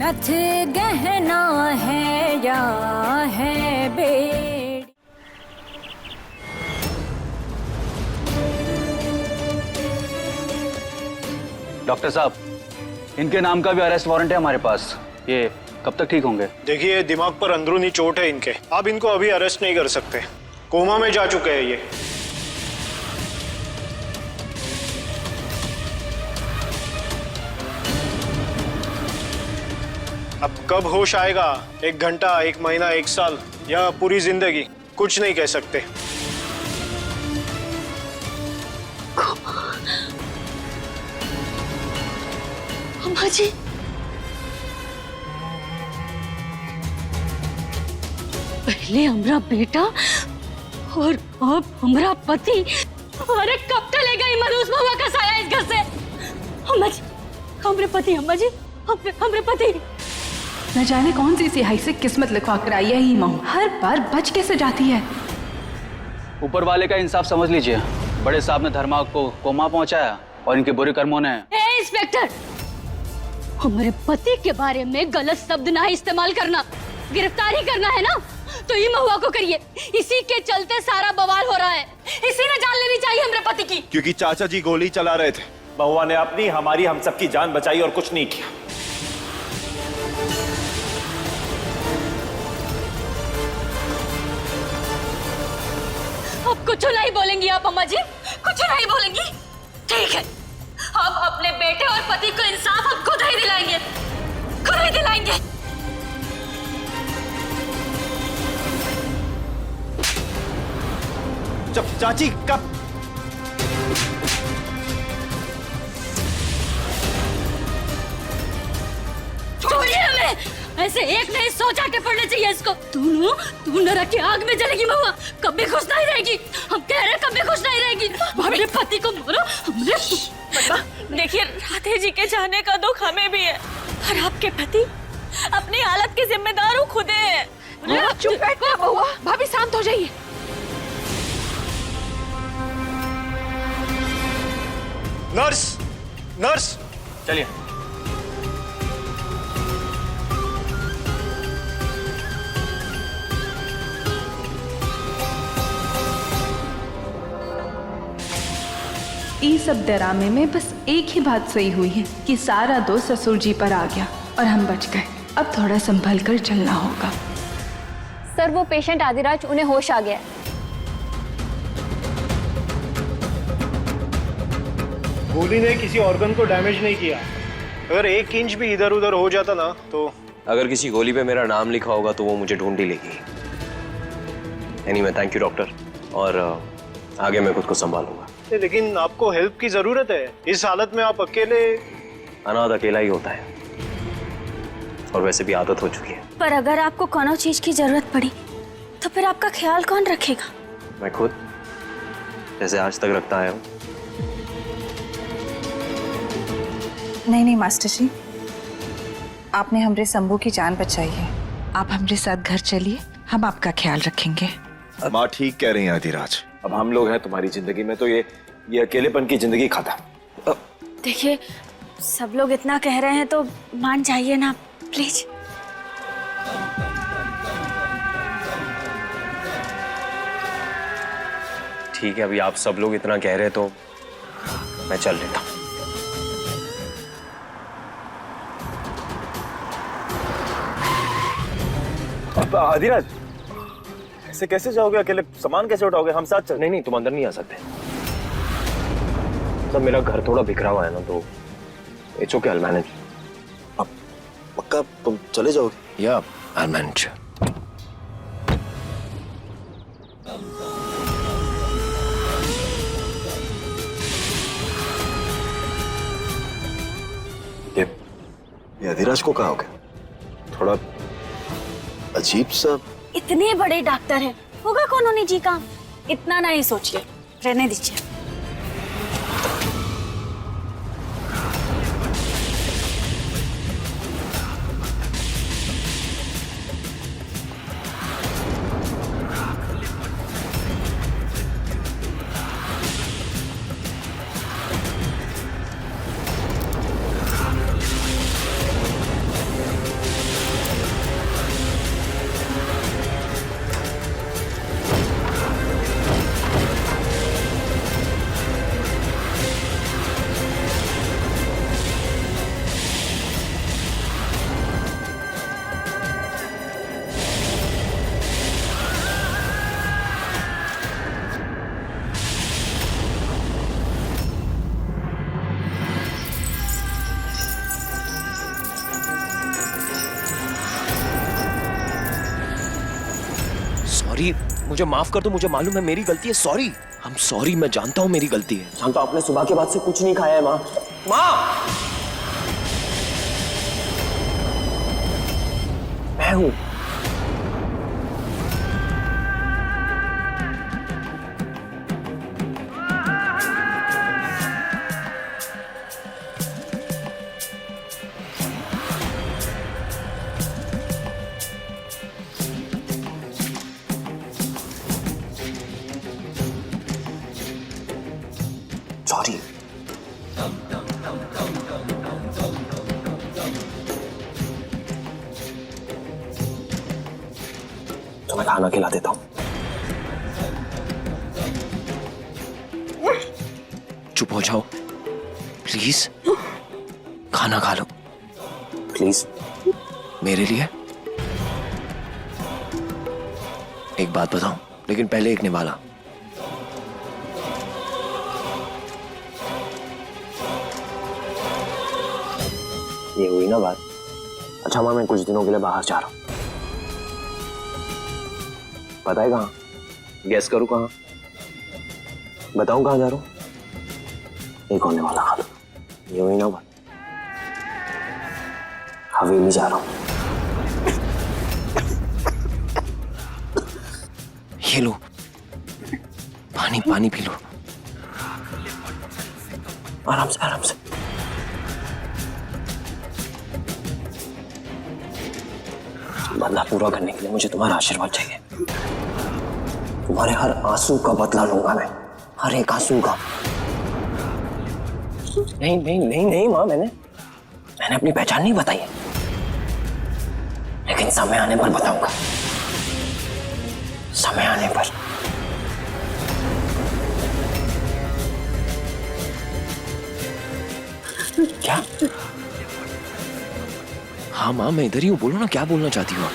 रथ गहना है या है बेड़ी। डॉक्टर साहब, इनके नाम का भी अरेस्ट वारंट है हमारे पास। ये कब तक ठीक होंगे? देखिए, दिमाग पर अंदरूनी चोट है इनके, आप इनको अभी अरेस्ट नहीं कर सकते, कोमा में जा चुके हैं ये। अब कब होश आएगा, 1 घंटा, 1 महीना, 1 साल या पूरी जिंदगी, कुछ नहीं कह सकते। अम्मा जी, पहले हमारा बेटा और अब हमारा पति। अरे कब चलेगा ये मरूस बाबा का साया इस घर से? अम्मा जी, हमारे पति, अम्मा जी, हमारे पति। न जाने कौन सी सिहाई से किस्मत लिखवा कर आई है ही माँ, हर बार बच कैसे जाती है। ऊपर वाले का इंसाफ समझ लीजिए। बड़े साहब ने धर्मा को कोमा पहुंचाया और इनके बुरे कर्मों ने। इंस्पेक्टर, हमारे पति के बारे में गलत शब्द ना इस्तेमाल करना। गिरफ्तारी करना है ना तो ये महुआ को करिए। इसी के चलते सारा बवाल हो रहा है। इसी ने जान लेनी चाहिए हमारे पति की। क्योंकि चाचा जी गोली चला रहे थे, महुआ ने अपनी, हमारी, हम सबकी जान बचाई और कुछ नहीं किया। अब कुछ नहीं बोलेंगी आप अम्मा जी? कुछ नहीं बोलेंगी? ठीक है, अब अपने बेटे और पति को इंसाफ हम खुद ही दिलाएंगे, खुद ही दिलाएंगे। चाची कब? छोड़िए हमें, ऐसे एक नहीं 100 चाटे पड़ने चाहिए इसको। तू नरक की आग में जलेगी महुआ, कभी खुश नहीं रहेगी। हम कह रहे हैं कभी खुश नहीं रहेगी। हमारे पति को मारो। देखिए, राधे जी के जाने का दुख हमें भी है और आपके पति अपनी हालत के जिम्मेदार हो खुद है। चुप बैठना महुआ, भाभी शांत हो जाइए। नर्स, नर्स, चलिए। ये सब डरामे में बस एक ही बात सही हुई है कि सारा दोष ससुर जी पर आ गया और हम बच गए। अब थोड़ा संभल कर चलना होगा। सर, वो पेशेंट आदिराज, उन्हें होश आ गया है। गोली ने किसी ऑर्गन को डैमेज नहीं किया। अगर 1 इंच भी इधर उधर हो जाता ना तो। अगर किसी गोली पे मेरा नाम लिखा होगा तो वो मुझे ढूंढ ही लेगी। एनीवे, थैंक यू डॉक्टर, और आगे मैं खुद को संभालूंगा। लेकिन आपको हेल्प की जरूरत है। इस हालत में आप अकेले। अनाथ अकेला ही होता है और वैसे भी आदत हो चुकी है। पर अगर आपको कोनो चीज की जरूरत पड़ी तो फिर आपका ख्याल कौन रखेगा? मैं खुद, जैसे आज तक रखता आया हूँ। नहीं मास्टर जी, आपने हमरे शंभू की जान बचाई है। आप हमरे साथ घर चलिए, हम आपका ख्याल रखेंगे। माँ ठीक कह रही हैं आदिराज। अब हम लोग हैं तुम्हारी जिंदगी में तो ये अकेलेपन की जिंदगी खत्म। देखिए, सब लोग इतना कह रहे हैं तो मान जाइए ना प्लीज। ठीक है, अभी आप सब लोग इतना कह रहे हैं तो मैं चल लेता हूँ। आदिराज, ऐसे कैसे जाओगे अकेले? सामान कैसे उठाओगे? हम साथ चल। नहीं, तुम अंदर नहीं आ सकते। तब मेरा घर थोड़ा बिखरा हुआ है ना, तो it's okay, I will manage. अब पक्का तुम चले जाओगे? या आई विल मैनेज। ये आदिराज को कहा होगा? थोड़ा अजीब सा। इतने बड़े डॉक्टर हैं, होगा कौन उन्हीं जी का? इतना नहीं सोचिए, रहने दीजिए। सॉरी, मुझे माफ कर दो, मुझे मालूम है मेरी गलती है, सॉरी। I'm सॉरी, मैं जानता हूँ मेरी गलती है। शांता, आपने सुबह के बाद से कुछ नहीं खाया है माँ। माँ, मैं हूँ। सॉरी। तुम्हें खाना खिला देता हूँ। चुप हो जाओ प्लीज, खाना खा लो प्लीज। मेरे लिए। एक बात बताऊं, लेकिन पहले एक निवाला। ये हुई ना बात। अच्छा माँ, मैं कुछ दिनों के लिए बाहर जा रहा हूँ। पता है कहाँ? गैस करूँ कहाँ? बताऊँ कहाँ जा रहा हूँ? एक होने वाला खा लो। ये हुई ना बात। हवेली जा रहा हूँ। ये लो, पानी पानी पी लो। आराम से आराम से। बदला पूरा करने के लिए मुझे तुम्हारा आशीर्वाद चाहिए। तुम्हारे हर आंसू का बदला लूंगा मैं, हर एक आंसू का। नहीं नहीं नहीं नहीं माँ, मैंने अपनी पहचान नहीं बताई है, लेकिन समय आने पर बताऊंगा। समय आने पर। क्या? हाँ माँ, मैं इधर ही हूँ, बोलो ना क्या बोलना चाहती हो।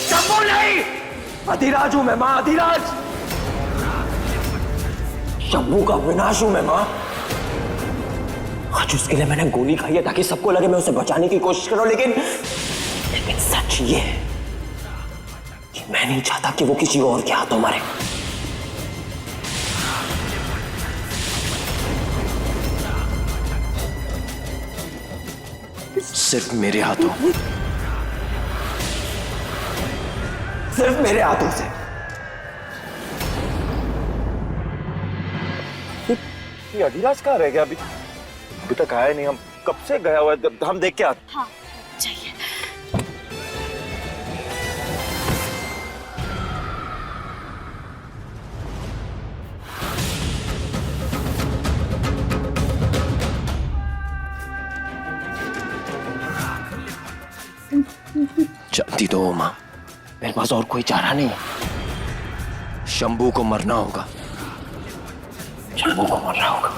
शंभू नहीं, अधिराज हूं मैं माँ, अधिराज। शंभू का विनाश हूं मैं माँ। आज उसके लिए मैंने गोली खाई है ताकि सबको लगे मैं उसे बचाने की कोशिश कर रहा हूं, लेकिन सच ये है कि मैं नहीं चाहता कि वो किसी और के हाथों मरे। सिर्फ मेरे हाथों, सिर्फ मेरे हाथों से। ये अधिराज कहाँ रह गया? अभी तक आया नहीं। हम कब से गया हुआ है, हम देख के आते। हाँ चाहिए। जानती तो हो माँ, मेरे पास और कोई चारा नहीं है। शंभू को मरना होगा। शंभू को मरना होगा।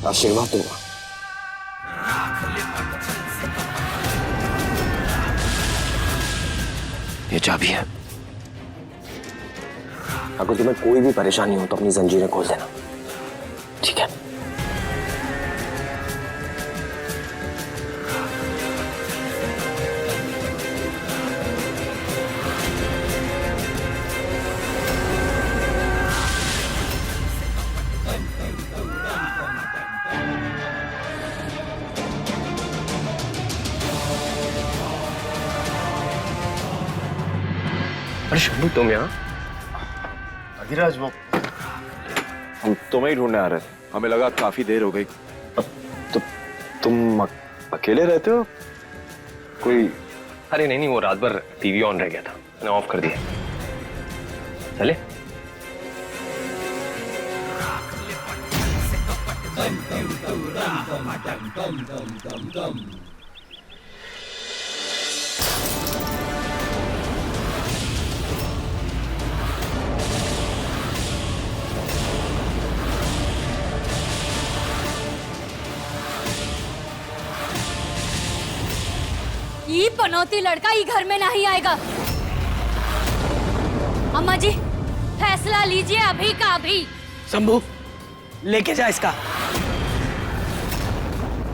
आशीर्वाद दूंगा। ये चाबी है। अगर तुम्हें कोई भी परेशानी हो तो अपनी जंजीरें खोल देना, ठीक है? अरे शंभू, तुम यहाँ? अधिराज, वो हम तुम्हें ही ढूंढने आ रहे थे। हमें लगा काफी देर हो गई। तो तुम अकेले रहते हो? कोई? अरे नहीं नहीं, वो रात भर टीवी ऑन रह गया था, मैंने ऑफ कर दिया। चले? ये पनौती लड़का ये घर में नहीं आएगा। अम्मा जी फैसला लीजिए अभी का अभी। शंभू लेके जा इसका,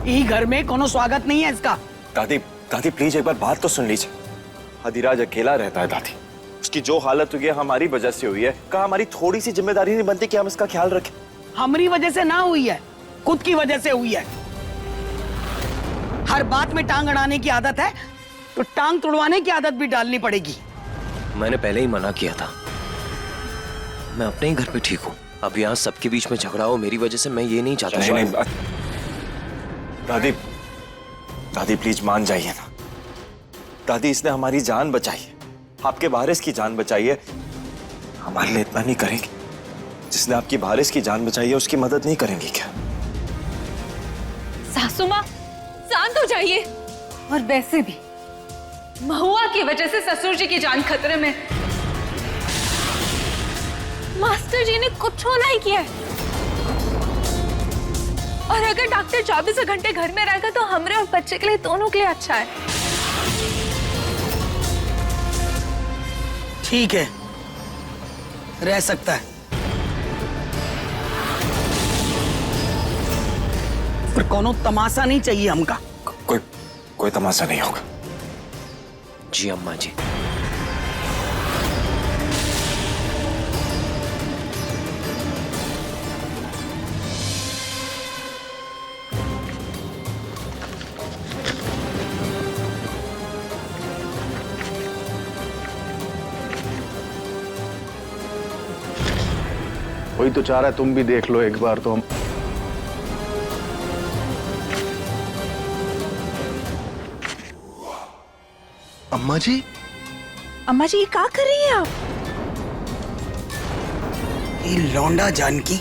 ई घर में कोनो स्वागत नहीं है इसका। दादी दादी प्लीज एक बार बात तो सुन लीजिए। अधिराज अकेला रहता है दादी, उसकी जो हालत हुई है हमारी वजह से हुई है। क्या हमारी थोड़ी सी जिम्मेदारी नहीं बनती कि हम इसका ख्याल रखें? हमारी वजह से ना हुई है, खुद की वजह से हुई है। हर बात में टांग अड़ाने की आदत है तो टांग तुड़वाने की आदत भी डालनी पड़ेगी। मैंने पहले ही मना किया था, मैं अपने ही घर पे ठीक हूँ। अब यहाँ सबके बीच में झगड़ा हो मेरी वजह से, मैं ये नहीं चाहता। नहीं, दादी दादी प्लीज मान जाइए ना। दादी इसने हमारी जान बचाई है, आपके वारिस की जान बचाई है। हमारे लिए इतना नहीं करेंगे? जिसने आपकी वारिस की जान बचाई है उसकी मदद नहीं करेंगे क्या? सासू माँ शांत हो जाइए। और वैसे भी महुआ की वजह से ससुर जी की जान खतरे में। मास्टर जी ने कुछ नहीं किया है। और अगर डॉक्टर 24 घंटे घर में रहेगा तो हमरे और बच्चे के लिए, दोनों के लिए अच्छा है। ठीक है, रह सकता है, पर कोनो तमाशा नहीं चाहिए हमका। कोई तमाशा नहीं होगा। जी अम्मा जी। वही तो चाह रहा है तुम भी देख लो एक बार तो। हम अम्मा जी ये क्या कर रही हैं आप? ये लौंडा जानकी,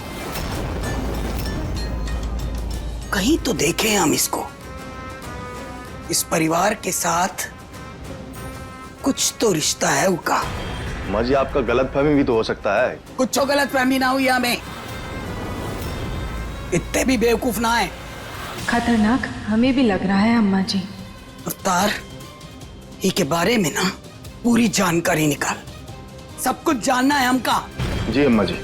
कहीं तो देखे हम इसको। इस परिवार के साथ कुछ तो रिश्ता है उसका। अम्मा जी आपका गलतफहमी भी तो हो सकता है। कुछ तो गलतफहमी ना हुई हमें, इतने भी बेवकूफ ना है। खतरनाक हमें भी लग रहा है अम्मा जी। अवतार, ये के बारे में ना पूरी जानकारी निकाल, सब कुछ जानना है हमका। जी अम्मा जी।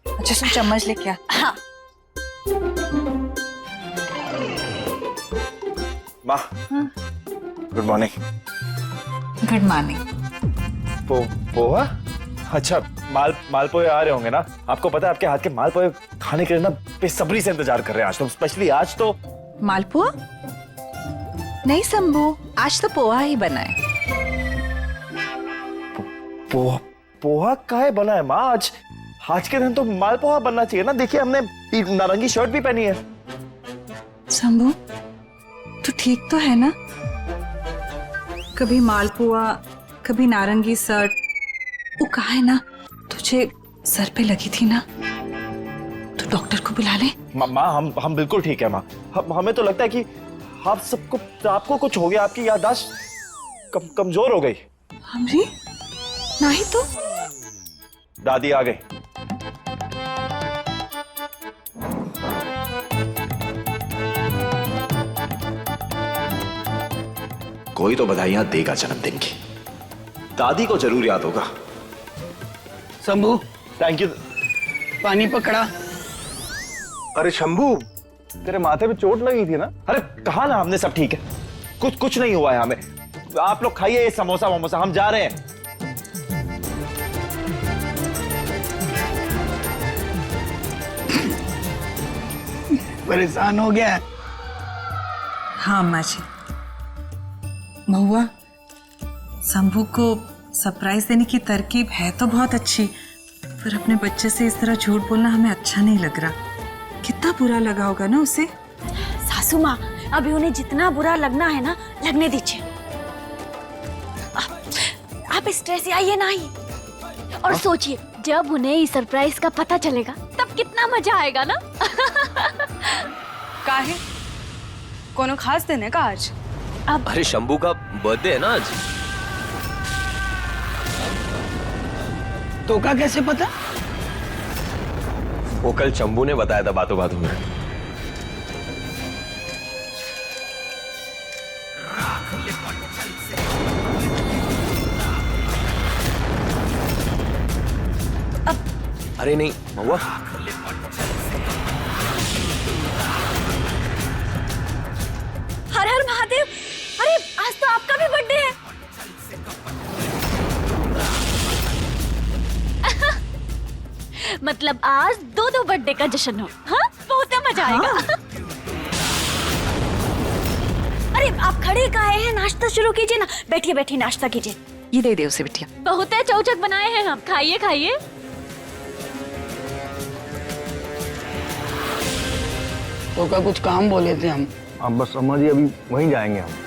अच्छा तुम चम्मच लेके आ। हाँ। माँ good morning. Good morning. Poha? अच्छा मालपोए आ रहे होंगे ना? आपको पता है आपके हाथ के मालपोए खाने के लिए ना बेसब्री से इंतजार कर रहे हैं आज तो, स्पेशली आज तो। मालपुआ? नहीं शंभू, आज तो पोहा ही बना है। पोहा काहे बना है माँ? आज के दिन तो मालपोहा बनना चाहिए ना। देखिए हमने नारंगी शर्ट भी पहनी है। शंभू तू ठीक तो है ना? कभी मालपुआ कभी नारंगी शर्ट, वो कहा है ना तुझे सर पे लगी थी ना, तो डॉक्टर को बुला ले। माँ हम बिल्कुल ठीक है माँ। हमें तो लगता है कि आपको कुछ हो गया, आपकी याददाश्त कमजोर हो गई। हमरी नहीं तो। दादी आ गई। कोई तो बधाइयां देगा जन्मदिन की। दादी को जरूर याद होगा। Shambhu thank you. पानी पकड़ा। अरे शंभू तेरे माथे पे चोट लगी थी ना? अरे कहा ना हमने सब ठीक है, कुछ नहीं हुआ है हमें। आप लोग खाइए ये समोसा वमोसा, हम जा रहे हैं। परेशान हो गया। हाँ अम्मा जी। महुआ, शंभू को सरप्राइज देने की तरकीब है तो बहुत अच्छी, पर अपने बच्चे से इस तरह झूठ बोलना हमें अच्छा नहीं लग रहा। कितना बुरा लगा होगा ना उसे। सासू माँ, अभी उन्हें जितना बुरा लगना है ना लगने दीजिए। आप स्ट्रेस आइए ना ही। और सोचिए जब उन्हें इस सरप्राइज का पता चलेगा तब कितना मजा आएगा ना। काहे कोनो खास दिन है का आज? अरे शंभू का बर्थडे है ना आज। तो का कैसे पता? वो कल चंबू ने बताया था बातों बातों में। अरे नहीं महुआ, हर हर महादेव। अरे आज तो आपका भी बर्थडे है। मतलब आज दो दो बर्थडे का जश्न हो। हाँ, बहुत मजा आएगा। अरे आप खड़े काहे हैं? नाश्ता शुरू कीजिए ना। बैठिए बैठिए, नाश्ता कीजिए। ये दे दे उसे बिटिया। बहुत है चौचक बनाए हैं हम। खाइए खाइए। तो का कुछ काम बोले थे हम। आप बस समझिए, अभी वहीं जाएंगे हम।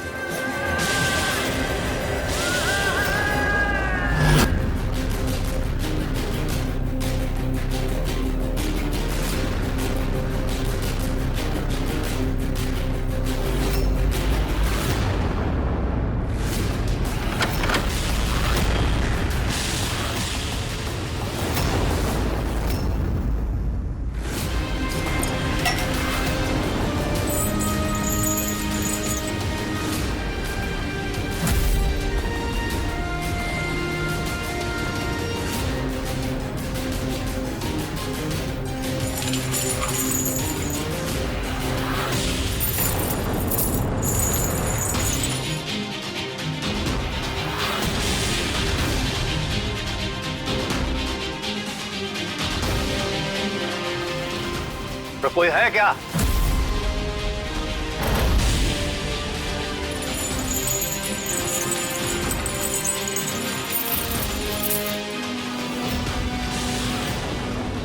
तो कोई है क्या?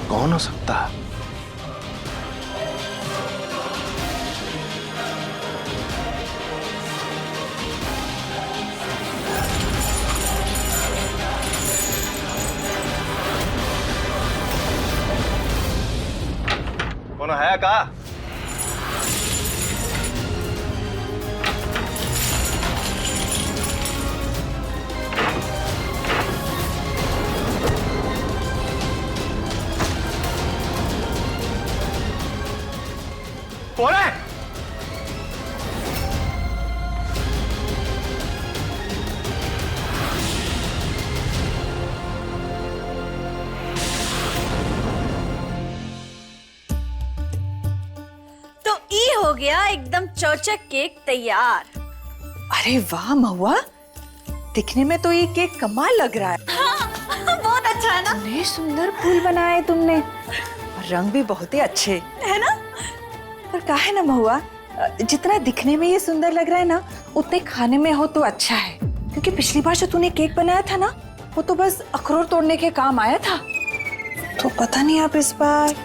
कौन हो सकता है? कौन है का? कौन है? तो ई हो गया एकदम चौचक केक तैयार। अरे वाह महुआ, दिखने में तो ये केक कमाल लग रहा है। हाँ, बहुत अच्छा है ना? इतने सुंदर फूल बनाए तुमने, और रंग भी बहुत ही अच्छे है ना? पर कहा है ना महुआ, जितना दिखने में ये सुंदर लग रहा है ना, उतने खाने में हो तो अच्छा है। क्योंकि पिछली बार जो तूने केक बनाया था ना, वो तो बस अखरोट तोड़ने के काम आया था। तो पता नहीं आप इस बार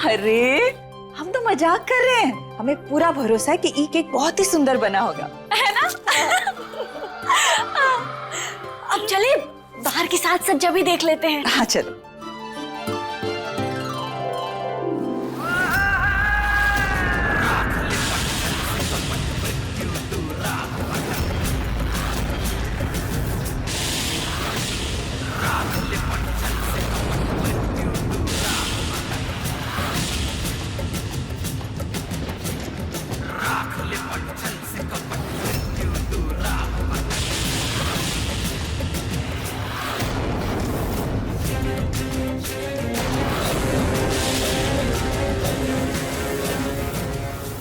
अरे हम तो मजाक कर रहे हैं। हमें पूरा भरोसा है कि ई केक बहुत ही सुंदर बना होगा, है ना? अब चले बाहर की साज सज्जा भी देख लेते हैं। हाँ चलो।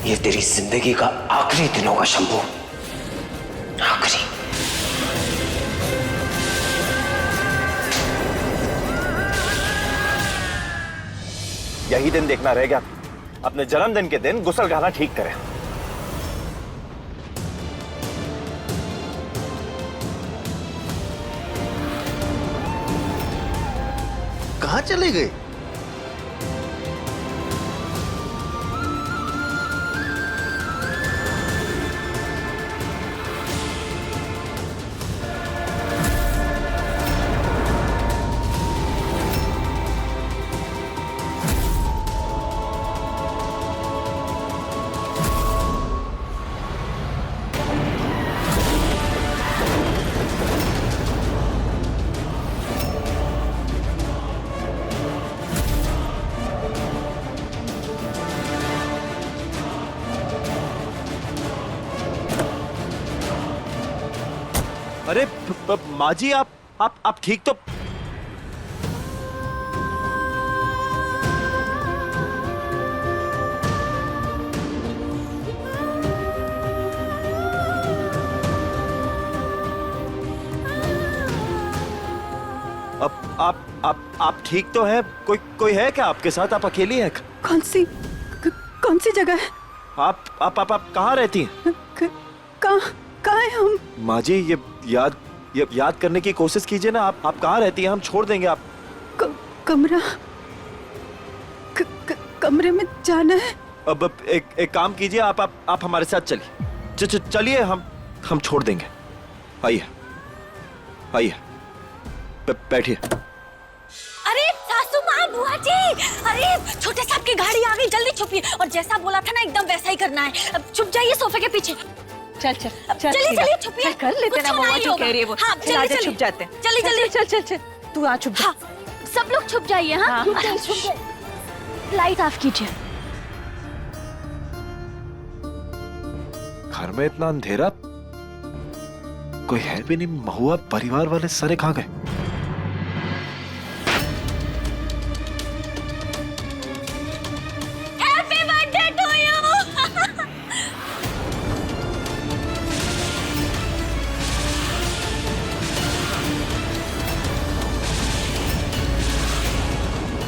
ये तेरी जिंदगी का आखिरी दिन होगा शंभू, आखिरी। यही दिन देखना रह गया। अपने जन्मदिन के दिन गुस्लखाना ठीक करें। कहाँ चले गए? अरे माँ जी, आप ठीक तो? आप ठीक तो है? कोई है क्या आपके साथ? आप अकेली हैं? कौन सी जगह है? आप कहाँ रहती हैं? कहाँ है हम? माँ जी, ये याद करने की कोशिश कीजिए ना। आप कहाँ रहती हैं? हम छोड़ देंगे आप। कमरा कमरे में जाना है। अब एक काम कीजिए, आप हमारे साथ चलिए। चलिए, हम छोड़ देंगे। आइए, बैठिए। अरे सासू माँ, बुआ जी, अरे छोटे साहब की गाड़ी आ गई, जल्दी छुपिए। और जैसा बोला था ना, एकदम वैसा ही करना है। अब छुप जाइए सोफे के पीछे। चलिए छुपिए। कर लेते ना, मम्मा जो कह रही है वो। हाँ, चलिए छुप जाते हैं। जल्दी। चल तू आ छुप जा। सब लोग छुप जाइए। हाँ, लाइट ऑफ कीजिए। घर में इतना अंधेरा, कोई है भी नहीं। महुआ परिवार वाले सारे कहाँ गए? Happy birthday to you.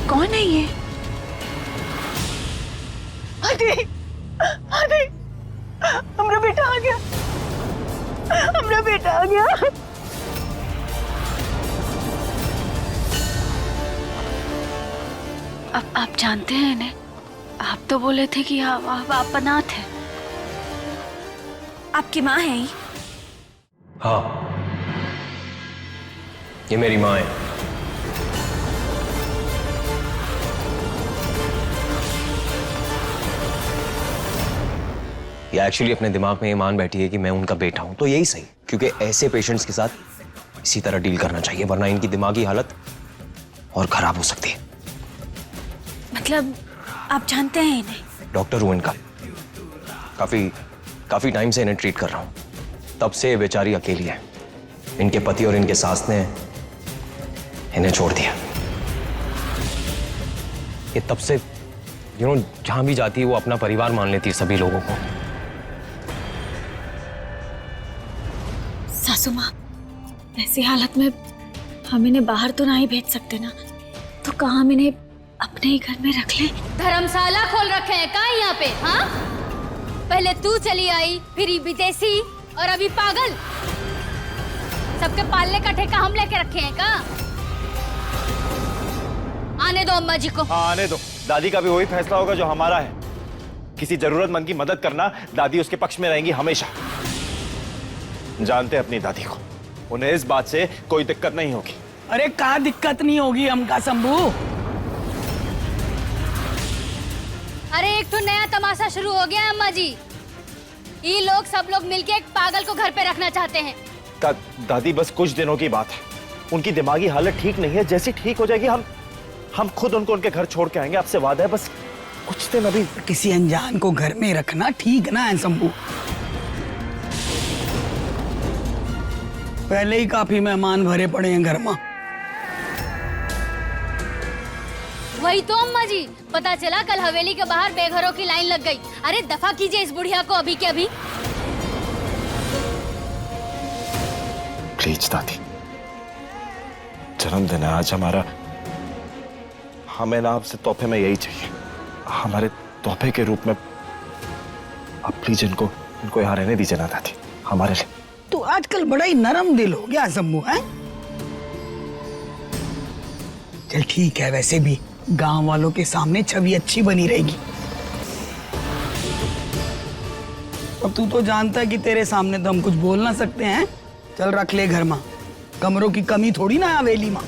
कौन है ये? अरे हमारा बेटा आ गया। अब आप जानते हैं इन्हें? आप तो बोले थे कि आप अनाथ हैं। आपकी माँ है? हाँ, ये मेरी माँ है। ये एक्चुअली अपने दिमाग में ये मान बैठी है कि मैं उनका बेटा हूं। तो यही सही, क्योंकि ऐसे पेशेंट्स के साथ इसी तरह डील करना चाहिए, वरना इनकी दिमागी हालत और खराब हो सकती है। मतलब आप जानते हैं इन्हें? डॉक्टर हूं इनका। काफी टाइम से इन्हें ट्रीट कर रहा हूं। तब से ये बेचारी अकेली है। इनके पति और इनके सास ने इन्हें छोड़ दिया। ये तब से जहां भी जाती है वो अपना परिवार मान लेती है सभी लोगों को। सासू माँ, ऐसी हालत में हम इन्हें बाहर तो नहीं भेज सकते ना, तो कहाँ हम इन्हें अपने ही घर में रख लें? धर्मशाला खोल रखे हैं का यहाँ पे? हाँ, पहले तू चली आई, फिर विदेशी, और अभी पागल। सबके पालने का ठेका हम लेके रखे हैं का? आने दो अम्मा जी को। हाँ, आने दो। दादी का भी वही फैसला होगा जो हमारा है। किसी जरूरतमंद की मदद करना, दादी उसके पक्ष में रहेंगी हमेशा। जानते हैं अपनी दादी को, उन्हें इस बात से कोई दिक्कत नहीं होगी। अरे कहाँ दिक्कत नहीं होगी हमका शंभू? अरे एक तो नया तमाशा शुरू हो गया है अम्मा जी। ये लोग सब लोग मिलके एक पागल को घर पे रखना चाहते हैं। दादी, बस कुछ दिनों की बात है। उनकी दिमागी हालत ठीक नहीं है। जैसी ठीक हो जाएगी हम खुद उनको उनके घर छोड़ के आएंगे। आपसे वादा है, बस कुछ दिन अभी। किसी अनजान को घर में रखना ठीक ना है शंभू। पहले ही काफी मेहमान भरे पड़े हैं घर में। वही तो अम्मा जी, पता चला कल हवेली के बाहर बेघरों की लाइन लग गई। अरे दफा कीजिए इस बुढ़िया को अभी के अभी। प्लीज दादी, जन्मदिन है आज हमारा। हमें ना आपसे तोहफे में यही चाहिए। हमारे तोहफे के रूप में आप प्लीज इनको यहाँ रहने दीजिए ना दादी, हमारे लिए। तो आजकल बड़ा ही नरम दिल हो गया शंभू है। चल ठीक है, वैसे भी गांव वालों के सामने छवि अच्छी बनी रहेगी। अब तू तो जानता है कि तेरे सामने तो हम कुछ बोल ना सकते हैं। चल रख ले घर में, कमरों की कमी थोड़ी ना हवेली में।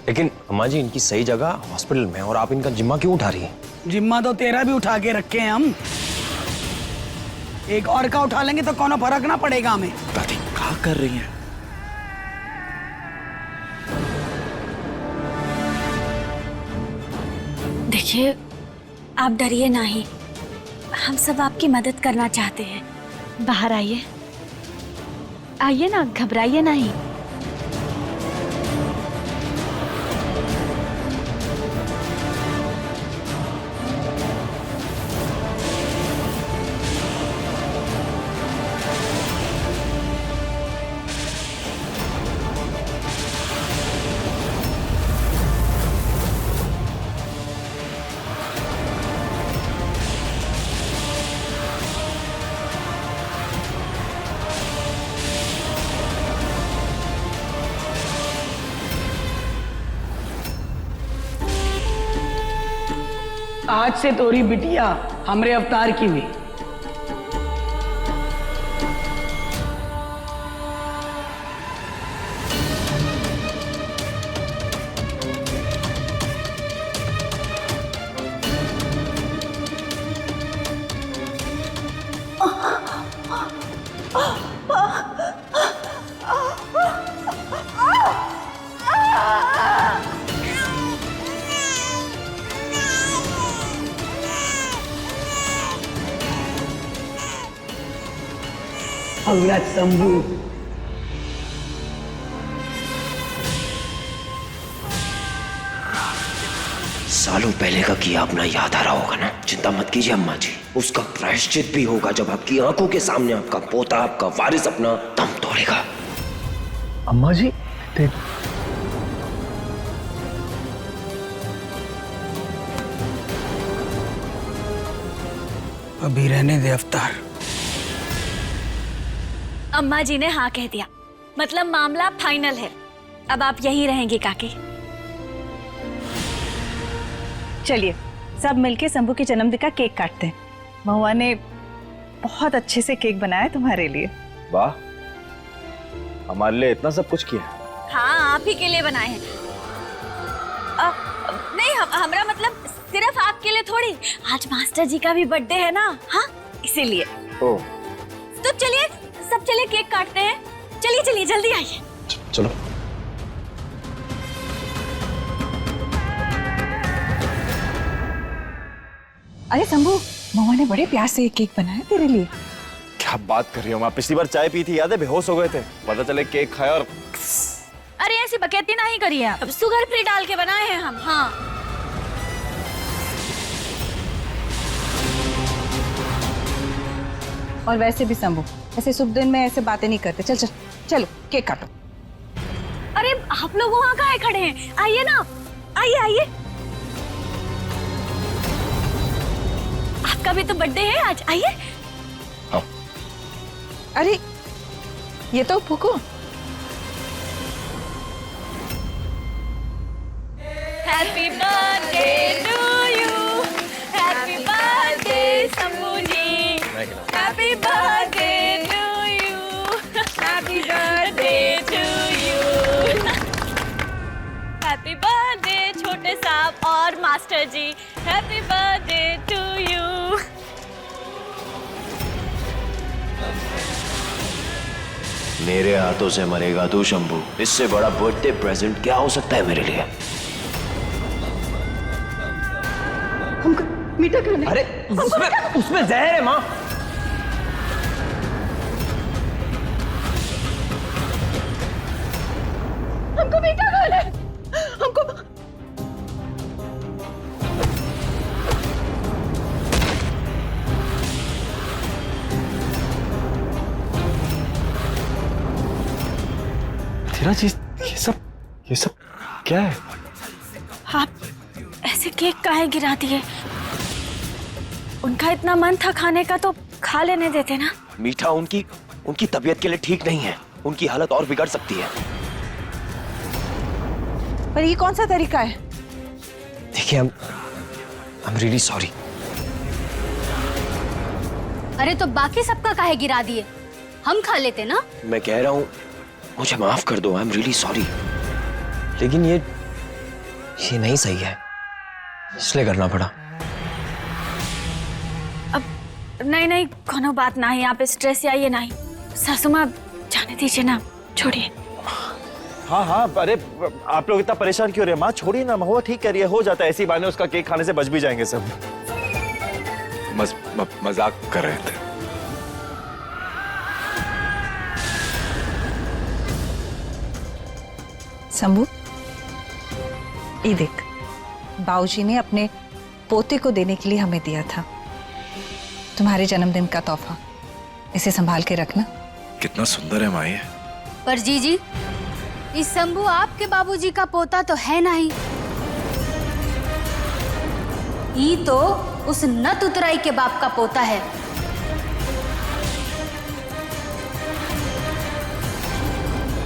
लेकिन अम्मा जी, इनकी सही जगह हॉस्पिटल में, और आप इनका जिम्मा क्यों उठा रही हैं? जिम्मा तो तेरा भी उठा के रखे हैं हम। एक और का उठा लेंगे तो कोनो फर्क ना पड़ेगा हमें। दादी क्या कर रही हैं? देखिए, आप डरिए नहीं, हम सब आपकी मदद करना चाहते हैं। बाहर आइए। आइए ना, घबराइए नहीं। आज से तोरी बिटिया हमरे अवतार की हुई। अवरत शंभू, सालों पहले का किया अपना याद आ रहा होगा ना? चिंता मत कीजिए अम्मा जी, उसका प्रायश्चित भी होगा जब आपकी आंखों के सामने आपका पोता, आपका वारिस अपना दम तोड़ेगा। अम्मा जी अभी रहने दे अवतार। अम्मा जी ने हाँ कह दिया, मतलब मामला फाइनल है। अब आप यहीं रहेंगे काकी। चलिए सब मिलके शंभू के जन्मदिन का केक काटते हैं। महुआ ने बहुत अच्छे से केक बनाया है तुम्हारे लिए। वाह, हमारे लिए इतना सब कुछ किया। हाँ, आप ही के लिए बनाए हैं। नहीं, हमरा मतलब सिर्फ आपके लिए थोड़ी, आज मास्टर जी का भी बर्थडे है ना। हाँ, इसीलिए। ओ, तो चलिए सब चलिए केक काटते हैं। चलिए चलिए जल्दी आइए। चलो। अरे शंभू, महुआ ने बड़े प्यार से एक केक बनाया तेरे लिए। क्या बात कर रही हो माँ? पिछली बार चाय पी थी, याद है? बेहोश हो गए थे, पता चले केक खाया और अरे ऐसी बकैती नहीं करिए आप। अब शुगर फ्री डाल के बनाए हैं हम। हाँ, और वैसे भी शंभू ऐसे शुभ दिन में ऐसे बातें नहीं करते। चल चल चलो केक काटो। अरे आप लोग वहाँ कहाँ खड़े हैं? आइए ना, आइए आइए। आपका भी तो बर्थडे है आज, आइए। अरे ये तो फूको। Happy birthday to you, happy birthday Shambhu ji, happy birthday to you, happy birthday to you, happy birthday छोटे साहब और master ji, happy birthday to you. मेरे हाथों से मरेगा तू शंभू, इससे बड़ा बर्थडे प्रेजेंट क्या हो सकता है मेरे लिए? हमको मीठा खाना है। अरे उसमें जहर है माँ। हमको मीठा खाना है। हमको तेरा चीज, ये सब क्या है? आप ऐसे केक काहे गिरा दिए? उनका इतना मन था खाने का तो खा लेने देते ना। मीठा उनकी तबीयत के लिए ठीक नहीं है, उनकी हालत और बिगड़ सकती है। पर ये कौन सा तरीका है? देखिए, I'm really sorry। अरे तो बाकी सबका काहे गिरा दिए? हम खा लेते ना। मैं कह रहा हूँ मुझे माफ कर दो, I'm really sorry। लेकिन ये नहीं सही है, इसलिए करना पड़ा। अब नहीं, कोनो बात नहीं, आप स्ट्रेस आइए नहीं। सासू माँ जाने दीजिए ना, छोड़िए। हाँ, अरे आप लोग इतना परेशान क्यों रहे? माँ छोड़िए ना, महुआ ठीक कह रही है, हो जाता है ऐसी बहाने, उसका केक खाने से बच भी जाएंगे सब। मजाक कर रहे थे। शंभू, ये देख, बाबूजी ने अपने पोते को देने के लिए हमें दिया था, तुम्हारे जन्मदिन का तोहफा। इसे संभाल के रखना। कितना सुंदर है माई। पर जीजी, इस शंभू आपके बाबूजी का पोता तो है नहीं, ये तो उस नत उतराई के बाप का पोता है।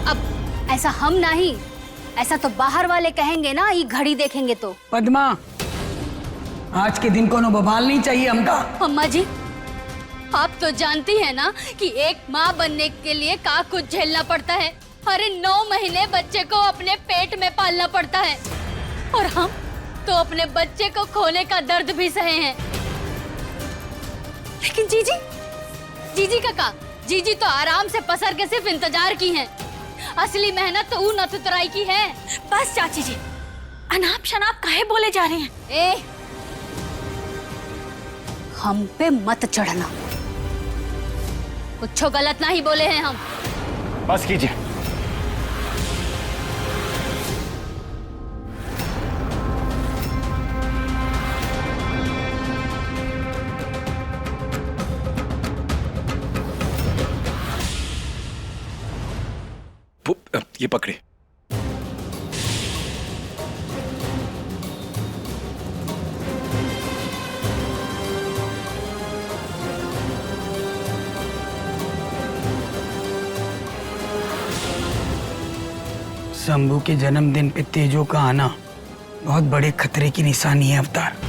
अब ऐसा हम नहीं, ऐसा तो बाहर वाले कहेंगे ना, ये घड़ी देखेंगे तो। पद्मा, आज के दिन कोनो बवाल नहीं चाहिए हमका। अम्मा जी, आप तो जानती हैं ना कि एक माँ बनने के लिए का कुछ झेलना पड़ता है। अरे 9 महीने बच्चे को अपने पेट में पालना पड़ता है, और हम तो अपने बच्चे को खोने का दर्द भी सहे हैं। लेकिन जीजी काका, जीजी तो आराम से पसर के सिर्फ इंतजार की हैं। असली मेहनत तो उन नथुतराई की है। बस चाची जी, अनाप शनाप काहे बोले जा रहे हैं? ए, हम पे मत चढ़ना, कुछ गलत नहीं बोले हैं हम। बस कीजिए। ये पकड़े। शंभू के जन्मदिन पे तेजो का आना बहुत बड़े खतरे की निशानी है अवतार।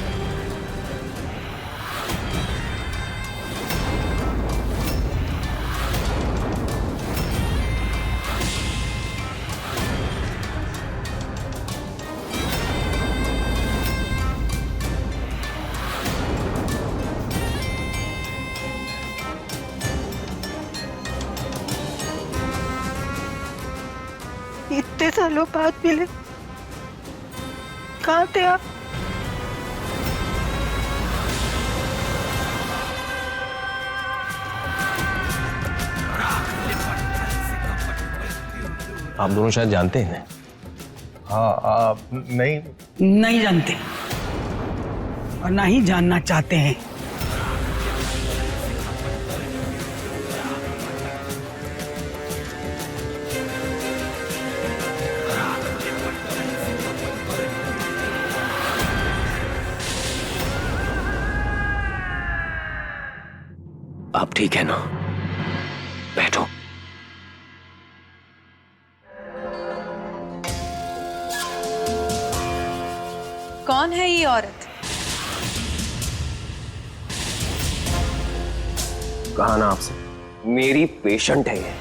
इतने सालों बाद मिले, कहाँ थे आप? आप दोनों शायद जानते हैं। हाँ, नहीं जानते और ना ही जानना चाहते हैं। आप ठीक है ना? बैठो। कौन है ये औरत? कहा ना आपसे, मेरी पेशेंट है ये।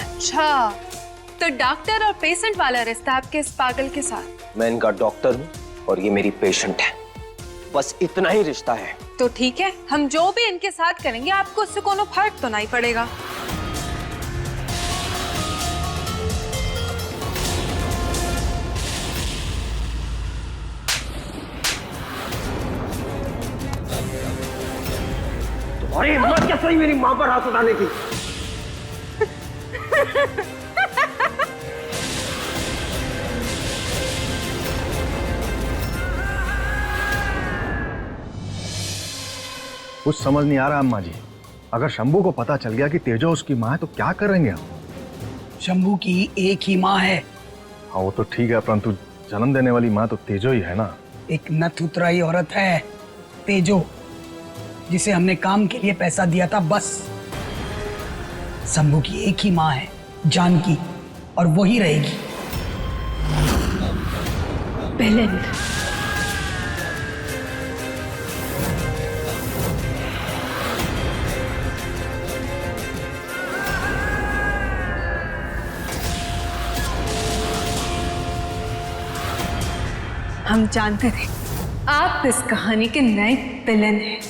अच्छा, तो डॉक्टर और पेशेंट वाला रिश्ता आपके इस पागल के साथ? मैं इनका डॉक्टर हूं और ये मेरी पेशेंट है, बस इतना ही रिश्ता है। तो ठीक है, हम जो भी इनके साथ करेंगे आपको उससे कोनो फर्क तो नहीं पड़ेगा। तुम्हारी हिम्मत कैसे हुई मेरी मां पर हाथ उठाने की? कुछ समझ नहीं आ रहा अम्मा जी। अगर शंभू को पता चल गया कि तेजो उसकी माँ है तो क्या करेंगे हम? शंभू की एक ही माँ है। हाँ वो तो ठीक है, परंतु जन्म देने वाली माँ तो तेजो ही है ना। एक नथुतराई औरत है तेजो, जिसे हमने काम के लिए पैसा दिया था बस। शंभू की एक ही माँ है, जानकी, और वही रहेगी। पहले हम जानते थे आप इस कहानी के नए विलेन हैं।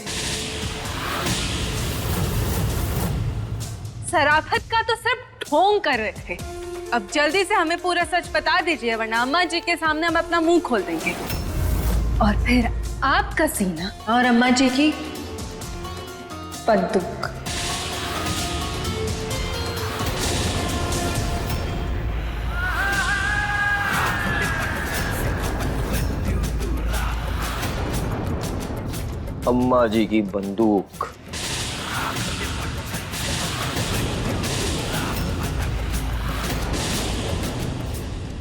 शराफत का तो सिर्फ ढोंग कर रहे थे। अब जल्दी से हमें पूरा सच बता दीजिए, वरना अम्मा जी के सामने हम अपना मुंह खोल देंगे और फिर आपका सीना और अम्मा जी की बंदूक अम्मा जी की बंदूक।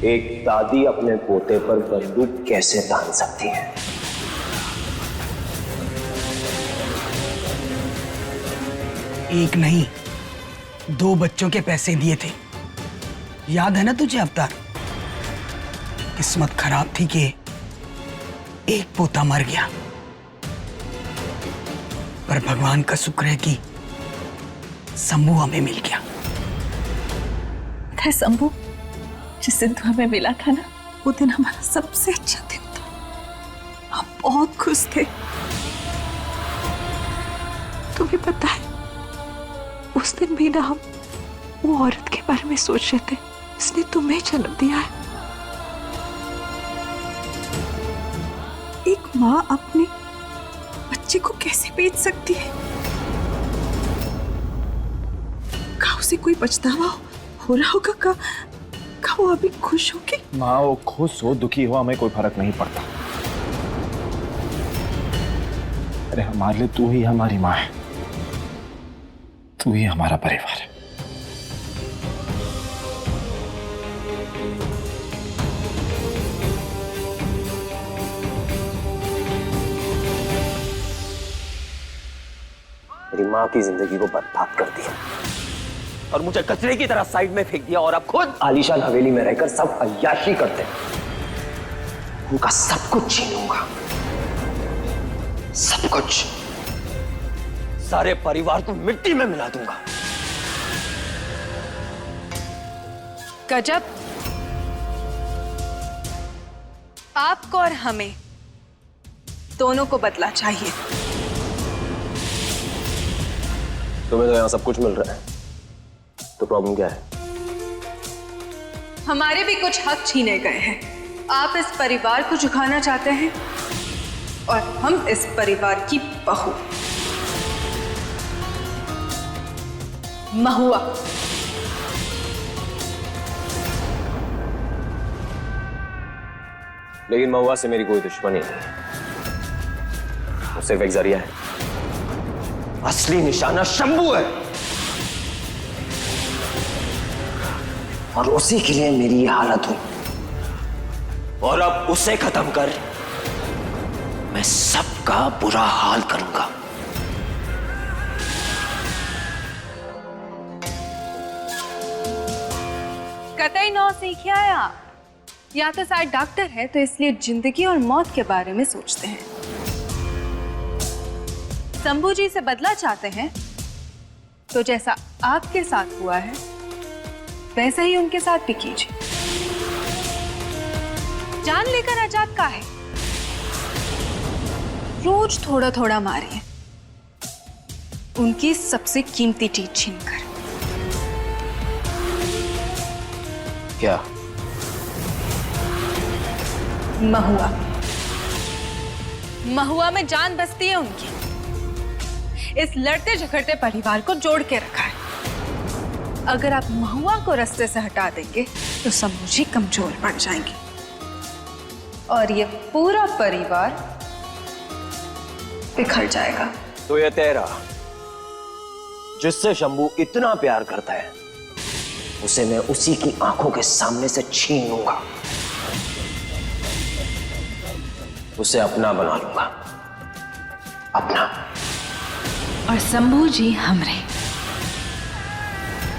एक दादी अपने पोते पर बंदूक कैसे तान सकती है? एक नहीं, 2 बच्चों के पैसे दिए थे, याद है ना तुझे अवतार? किस्मत खराब थी कि एक पोता मर गया, पर भगवान का शुक्र है कि शंभू हमें मिल गया। था शंभू, जिस दिन तू हमें मिला था ना, वो दिन हमारा सबसे अच्छा दिन था। हम बहुत खुश थे। तुम्हें पता है, उस दिन भी ना हम वो औरत के बारे में सोच रहे थे जिसने तुम्हें जन्म दिया है। एक माँ अपने बच्चे को कैसे बेच सकती है? का उसे कोई पछतावा हो रहा होगा? का वो अभी खुश होगी? माँ, वो खुश हो दुखी हो हमें कोई फर्क नहीं पड़ता। अरे हमारे लिए तू ही हमारी माँ है, तू ही हमारा परिवार है। मेरी माँ की जिंदगी को बर्बाद कर दिया और मुझे कचरे की तरह साइड में फेंक दिया, और अब खुद आलीशान हवेली में रहकर सब अय्याशी करते हैं। उनका सब कुछ छीनूंगा, सब कुछ, सारे परिवार को मिट्टी में मिला दूंगा। गजब, आपको और हमें दोनों को बदला चाहिए। तुम्हें तो यहाँ सब कुछ मिल रहा है, तो प्रॉब्लम क्या है? हमारे भी कुछ हक छीने गए हैं। आप इस परिवार को झुकाना चाहते हैं और हम इस परिवार की बहू महुआ। लेकिन महुआ से मेरी कोई दुश्मनी नहीं है, वो सिर्फ एक जरिया है। असली निशाना शंभू है, और उसी के लिए मेरी ये हालत हुई, और अब उसे खत्म कर मैं सबका बुरा हाल करूंगा। कतई नौ सीखिए आप, या तो शायद डॉक्टर है तो इसलिए जिंदगी और मौत के बारे में सोचते हैं। शंभू जी से बदला चाहते हैं तो जैसा आपके साथ हुआ है वैसा ही उनके साथ भी कीजिए। जान लेकर आजाद का है, रोज थोड़ा थोड़ा मारिए, उनकी सबसे कीमती चीज छीनकर। क्या? महुआ। महुआ में जान बसती है उनकी। इस लड़ते झगड़ते परिवार को जोड़ के रखा है। अगर आप महुआ को रास्ते से हटा देंगे तो शंभू जी कमजोर पड़ जाएंगे और ये पूरा परिवार बिखर जाएगा। तो ये तेरा, जिससे शंभू इतना प्यार करता है, उसे मैं उसी की आंखों के सामने से छीन लूंगा, उसे अपना बना लूंगा, अपना। और शंभू जी हमरे।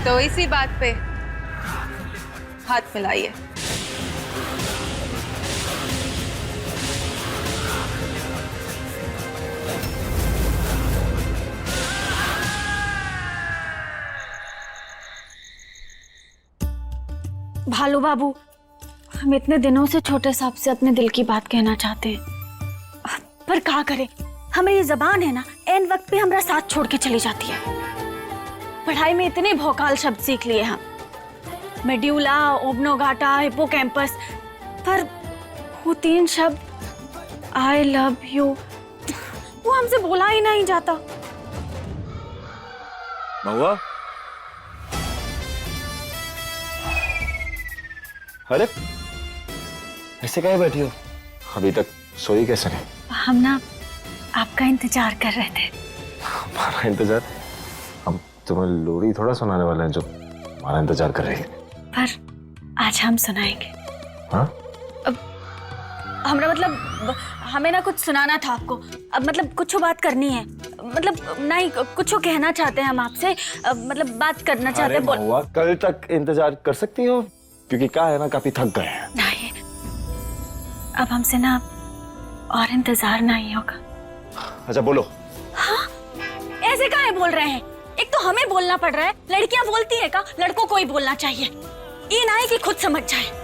तो इसी बात पे हाथ मिलाइए। भालू बाबू, हम इतने दिनों से छोटे साहब से अपने दिल की बात कहना चाहते हैं, पर क्या करें, हमें ये जबान है ना, एन वक्त पे हमारा साथ छोड़ के चली जाती है। पढ़ाई में इतने भौकाल शब्द सीख लिए हम, मेड्यूला, ओब्नोगाटा, हिपोकैम्पस, पर वो 3 शब्द आई लव यू, वो हमसे बोला ही नहीं जाता। महुआ, अरे ऐसे काहे बैठी हो? अभी तक सोई कैसे नहीं? हम ना आपका इंतजार कर रहे थे। हमारा इंतजार? हम तुम्हें लोरी थोड़ा सुनाने वाले हैं जो हमारा इंतजार कर रही है। पर आज हम सुनाएंगे। हाँ? हमरा मतलब हमें ना कुछ सुनाना था आपको। अब मतलब कुछ बात करनी है, मतलब नहीं कुछ कहना चाहते हैं हम आपसे, मतलब बात करना चाहते हैं। महुआ, कल तक इंतजार कर सकती हो? क्योंकि क्या है ना, काफी थक गए हैं। नहीं, अब हमसे ना और इंतजार नहीं होगा। अच्छा बोलो। हाँ? ऐसे काहे बोल रहे हैं? एक तो हमें बोलना पड़ रहा है, लड़कियां बोलती है का? लड़कों को ही बोलना चाहिए। ये ना है कि खुद समझ जाए।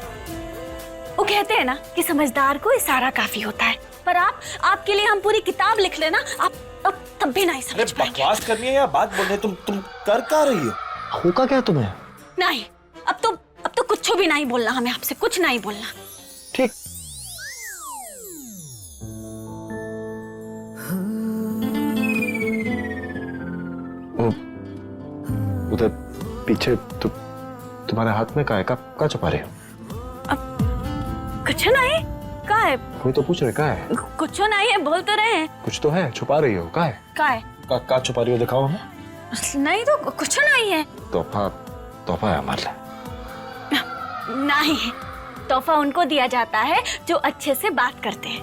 वो कहते हैं ना कि समझदार को इशारा काफी होता है, पर आपके लिए हम पूरी किताब लिख लेना, आप तब भी नहीं समझ पाएंगे। बकवास करनी है या बात बोलनी है? तुम कर क्या रही हो? होगा क्या तुम्हें? नहीं, अब तो कुछ भी नहीं बोलना, हमें आपसे कुछ नहीं बोलना। ठीक। उधर पीछे तुम्हारे हाथ में क्या है? क्या छुपा रहे हो? कुछ नहीं। का है? कोई तो पूछ रहे क्या है? कुछ नहीं है, बोल तो रहे हैं। कुछ तो है, छुपा रही हो। क्या है? का छुपा रही हो? दिखाओ हमें। नहीं तो कुछ नहीं है। तोहफा है हमारे लिए। नहीं, तोहफा उनको दिया जाता है जो अच्छे से बात करते हैं,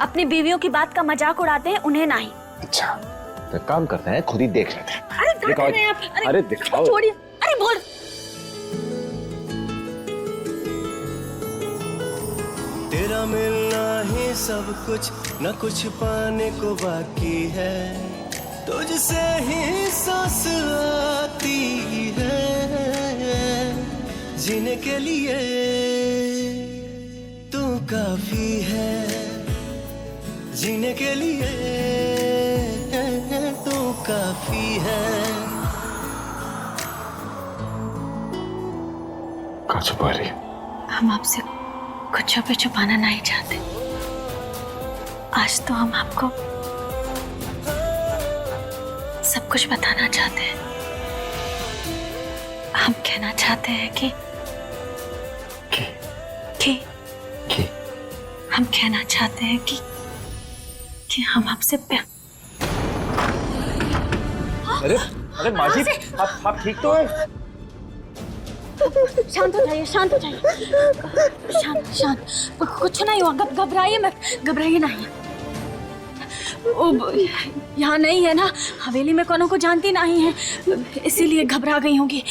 अपनी बीवियों की बात का मजाक उड़ाते हैं, उन्हें नहीं। अच्छा, तो काम करते हैं, खुद ही देख लेते हैं। अरे दिखाओ। अरे दिखाओ। छोड़िए। अरे बोल। तेरा मिलना ही सब कुछ, न कुछ पाने को बाकी है, तुझसे ही सांस आती है, जीने के लिए तू काफी है, जीने के लिए तू काफी है। क्या छुपा रही? हम आपसे कुछ भी छुपाना नहीं चाहते। आज तो हम आपको सब कुछ बताना चाहते हैं। हम कहना चाहते हैं कि हम कहना चाहते हैं कि हम आपसे प्यार। अरे माजी, आप ठीक तो है? शांत हो जाइए, शांत हो जाइए। शांत। कुछ नहीं हुआ, घबराइए मत, घबराइए नहीं। यहाँ नहीं है ना, हवेली में कोनो को जानती नहीं है, इसीलिए घबरा गई होंगी।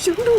शुरू